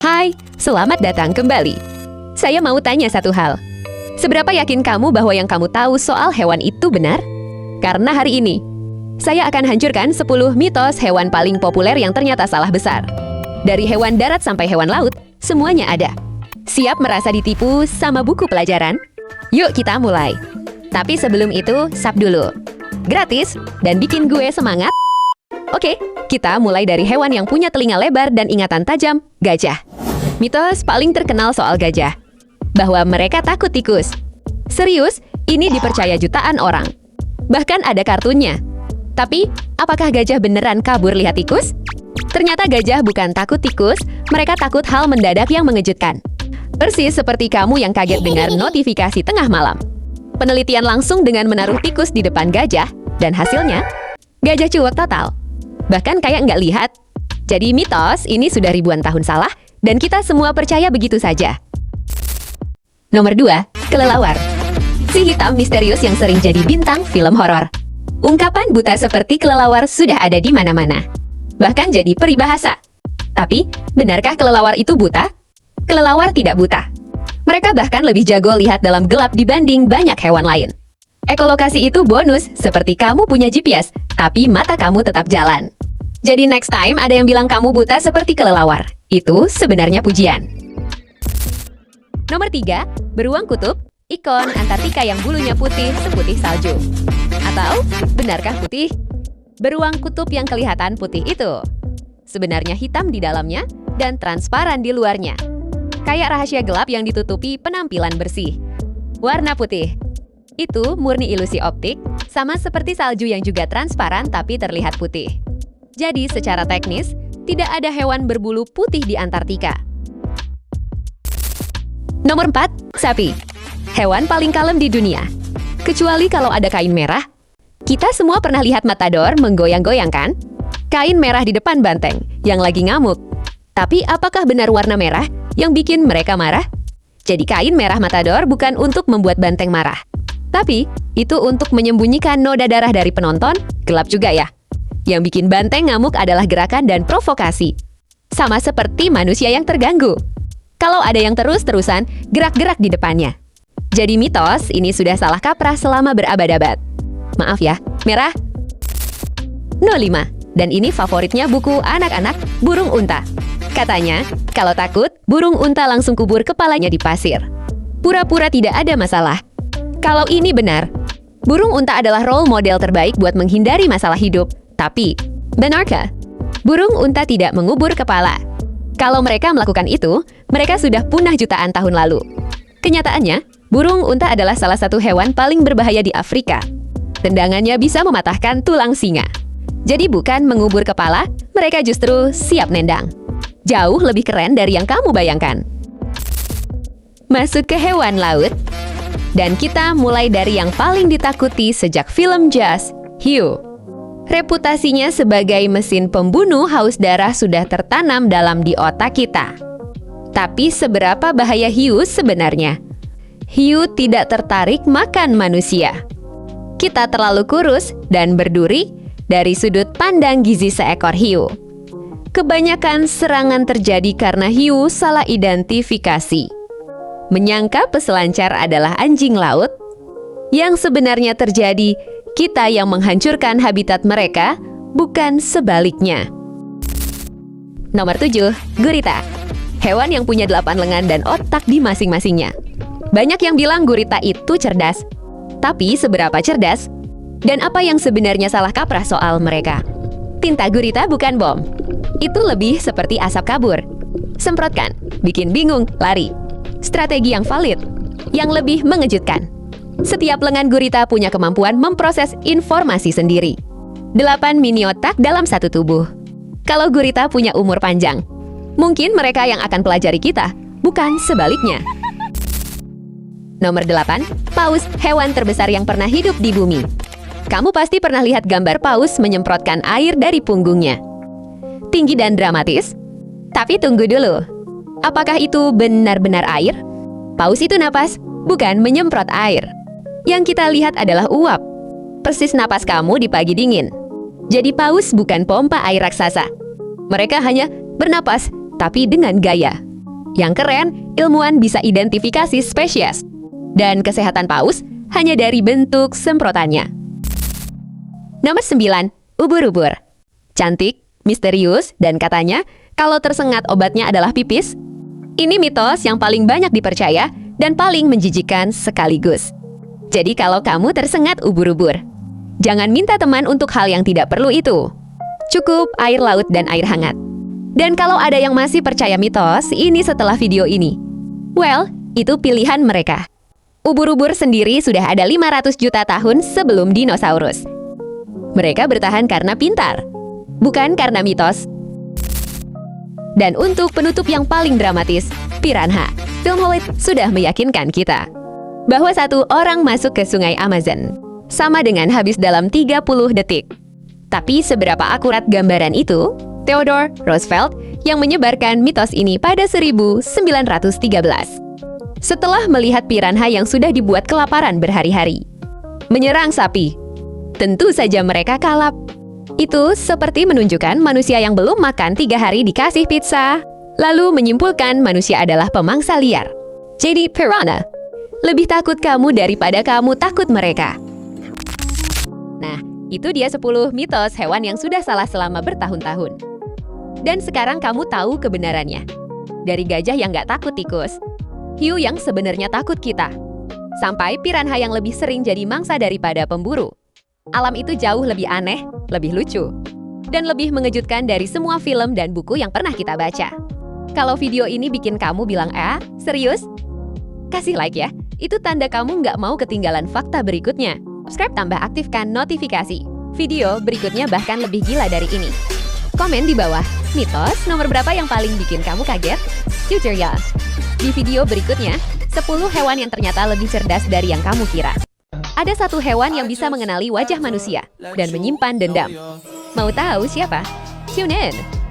Hai, selamat datang kembali. Saya mau tanya satu hal. Seberapa yakin kamu bahwa yang kamu tahu soal hewan itu benar? Karena hari ini, saya akan hancurkan 10 mitos hewan paling populer yang ternyata salah besar. Dari hewan darat sampai hewan laut, semuanya ada. Siap merasa ditipu sama buku pelajaran? Yuk kita mulai. Tapi sebelum itu, sub dulu. Gratis, dan bikin gue semangat. Oke, kita mulai dari hewan yang punya telinga lebar dan ingatan tajam, gajah. Mitos paling terkenal soal gajah, bahwa mereka takut tikus. Serius, ini dipercaya jutaan orang. Bahkan ada kartunnya. Tapi, apakah gajah beneran kabur lihat tikus? Ternyata gajah bukan takut tikus, mereka takut hal mendadak yang mengejutkan. Persis seperti kamu yang kaget dengar notifikasi tengah malam. Penelitian langsung dengan menaruh tikus di depan gajah, dan hasilnya, gajah cuek total. Bahkan kayak nggak lihat. Jadi mitos ini sudah ribuan tahun salah, dan kita semua percaya begitu saja. Nomor 2, kelelawar. Si hitam misterius yang sering jadi bintang film horor. Ungkapan buta seperti kelelawar sudah ada di mana-mana. Bahkan jadi peribahasa. Tapi, benarkah kelelawar itu buta? Kelelawar tidak buta. Mereka bahkan lebih jago lihat dalam gelap dibanding banyak hewan lain. Ekolokasi itu bonus, seperti kamu punya GPS, tapi mata kamu tetap jalan. Jadi next time ada yang bilang kamu buta seperti kelelawar. Itu sebenarnya pujian. Nomor 3, beruang kutub, ikon Antartika yang bulunya putih seputih salju. Atau, benarkah putih? Beruang kutub yang kelihatan putih itu sebenarnya hitam di dalamnya dan transparan di luarnya. Kayak rahasia gelap yang ditutupi penampilan bersih. Warna putih. Itu murni ilusi optik, sama seperti salju yang juga transparan tapi terlihat putih. Jadi secara teknis, tidak ada hewan berbulu putih di Antartika. Nomor 4, sapi. Hewan paling kalem di dunia. Kecuali kalau ada kain merah. Kita semua pernah lihat matador menggoyang-goyang kan? Kain merah di depan banteng, yang lagi ngamuk. Tapi apakah benar warna merah yang bikin mereka marah? Jadi kain merah matador bukan untuk membuat banteng marah. Tapi, itu untuk menyembunyikan noda darah dari penonton, gelap juga ya. Yang bikin banteng ngamuk adalah gerakan dan provokasi. Sama seperti manusia yang terganggu. Kalau ada yang terus-terusan gerak-gerak di depannya. Jadi mitos ini sudah salah kaprah selama berabad-abad. Maaf ya, merah. 05. Dan ini favoritnya buku anak-anak, burung unta. Katanya, kalau takut, burung unta langsung kubur kepalanya di pasir. Pura-pura tidak ada masalah. Kalau ini benar, burung unta adalah role model terbaik buat menghindari masalah hidup. Tapi, benarkah? Burung unta tidak mengubur kepala. Kalau mereka melakukan itu, mereka sudah punah jutaan tahun lalu. Kenyataannya, burung unta adalah salah satu hewan paling berbahaya di Afrika. Tendangannya bisa mematahkan tulang singa. Jadi bukan mengubur kepala, mereka justru siap nendang. Jauh lebih keren dari yang kamu bayangkan. Masuk ke hewan laut. Dan kita mulai dari yang paling ditakuti sejak film Jaws, hiu. Reputasinya sebagai mesin pembunuh haus darah sudah tertanam dalam di otak kita. Tapi seberapa bahaya hiu sebenarnya? Hiu tidak tertarik makan manusia. Kita terlalu kurus dan berduri dari sudut pandang gizi seekor hiu. Kebanyakan serangan terjadi karena hiu salah identifikasi. Menyangka peselancar adalah anjing laut. Yang sebenarnya terjadi, kita yang menghancurkan habitat mereka, bukan sebaliknya. Nomor 7, gurita. Hewan yang punya 8 lengan dan otak di masing-masingnya. Banyak yang bilang gurita itu cerdas. Tapi seberapa cerdas? Dan apa yang sebenarnya salah kaprah soal mereka? Tinta gurita bukan bom. Itu lebih seperti asap kabur. Semprotkan, bikin bingung, lari. Strategi yang valid, yang lebih mengejutkan. Setiap lengan gurita punya kemampuan memproses informasi sendiri. 8 mini otak dalam satu tubuh. Kalau gurita punya umur panjang, mungkin mereka yang akan pelajari kita, bukan sebaliknya. Nomor 8, paus, hewan terbesar yang pernah hidup di bumi. Kamu pasti pernah lihat gambar paus menyemprotkan air dari punggungnya. Tinggi dan dramatis. Tapi tunggu dulu. Apakah itu benar-benar air? Paus itu napas, bukan menyemprot air. Yang kita lihat adalah uap. Persis napas kamu di pagi dingin. Jadi paus bukan pompa air raksasa. Mereka hanya bernapas, tapi dengan gaya. Yang keren, ilmuwan bisa identifikasi spesies. Dan kesehatan paus hanya dari bentuk semprotannya. Nomor 9, ubur-ubur. Cantik, misterius, dan katanya kalau tersengat obatnya adalah pipis. Ini mitos yang paling banyak dipercaya dan paling menjijikkan sekaligus. Jadi kalau kamu tersengat ubur-ubur, jangan minta teman untuk hal yang tidak perlu itu. Cukup air laut dan air hangat. Dan kalau ada yang masih percaya mitos ini setelah video ini, well, itu pilihan mereka. Ubur-ubur sendiri sudah ada 500 juta tahun sebelum dinosaurus. Mereka bertahan karena pintar, bukan karena mitos. Dan untuk penutup yang paling dramatis, piranha. Film Hollywood sudah meyakinkan kita bahwa satu orang masuk ke sungai Amazon sama dengan habis dalam 30 detik. Tapi seberapa akurat gambaran itu? Theodore Roosevelt yang menyebarkan mitos ini pada 1913. Setelah melihat piranha yang sudah dibuat kelaparan berhari-hari menyerang sapi, tentu saja mereka kalap. Itu seperti menunjukkan manusia yang belum makan 3 hari dikasih pizza, lalu menyimpulkan manusia adalah pemangsa liar. Jadi piranha lebih takut kamu daripada kamu takut mereka. Nah, itu dia 10 mitos hewan yang sudah salah selama bertahun-tahun. Dan sekarang kamu tahu kebenarannya. Dari gajah yang nggak takut tikus, hiu yang sebenarnya takut kita, sampai piranha yang lebih sering jadi mangsa daripada pemburu. Alam itu jauh lebih aneh, lebih lucu, dan lebih mengejutkan dari semua film dan buku yang pernah kita baca. Kalau video ini bikin kamu bilang, serius? Kasih like ya, itu tanda kamu nggak mau ketinggalan fakta berikutnya. Subscribe tambah aktifkan notifikasi. Video berikutnya bahkan lebih gila dari ini. Komen di bawah, mitos nomor berapa yang paling bikin kamu kaget? Jujur ya. Di video berikutnya, 10 hewan yang ternyata lebih cerdas dari yang kamu kira. Ada satu hewan yang bisa mengenali wajah manusia dan menyimpan dendam. Mau tahu siapa? Tune in!